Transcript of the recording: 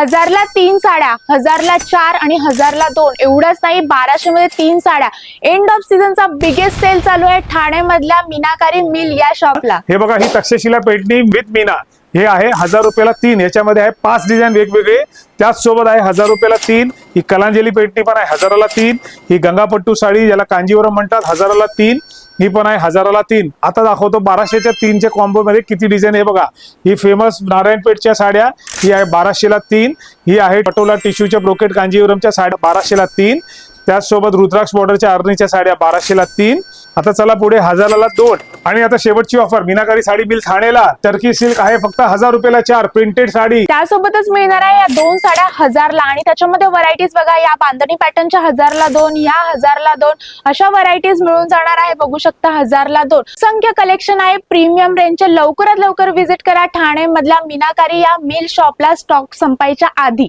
1000ला 3 साड्या, 1000ला 4 आणि 1000ला 2 एवढंच नाही, 1200 मध्ये 3 साड्या. एंड ऑफ सीझनचा बिगेस्ट सेल चालू आहे ठाण्यामधल्या मीनाकारी मिल या शॉपला. हे बघा, ही तक्षशिला पेटणी विथ मीना हे आहे 1000 रुपयाला 3. याच्यामध्ये आहे 5 डिझाईन वेगवेगळे. त्याच सोबत आहे 1000 रुपयाला 3. ही कलांजली पेटणी पण आहे 1000ला 3. ही गंगापट्टू साडी ज्याला कांजीवरम म्हणतात 1000ला 3. ही पण आहे 1000ला 3. आता दाखवतो 1200च्या 3च्या कॉम्बो मध्ये किती डिझाईन. हे बघा, ही फेमस नारायणपेठच्या साड्या ही आहे 1200ला 3. ही आहे पटोला टिश्यूच्या ब्रोकेट कांजीवरमच्या साड्या 1200ला 3. त्याचसोबत रुद्राक्ष बॉर्डरच्या अरणीच्या साड्या 1200ला 3. आता चला पुढे 1000ला 2. आणि आता शेवटची ऑफर मीनाकारी साडी मिल ठाणेला टर्की सिल्क आहे फक्त 1000 रुपयाला 4 प्रिंटेड साडी. त्यासोबतच मिळणार आहे या 2 साड्या 1000ला. आणि त्याच्यामध्ये व्हरायटीज बघा, या बांधणी पॅटर्नच्या 1000ला 2, या 1000ला 2 अशा व्हरायटीज मिळून जाणार आहे. बघू शकता 1000ला 2. संख्य कलेक्शन आहे प्रीमियम रेंजचे. लवकरात लवकर व्हिजिट करा ठाणे मधल्या मीनाकारी या मिल शॉपला स्टॉक संपायच्या आधी.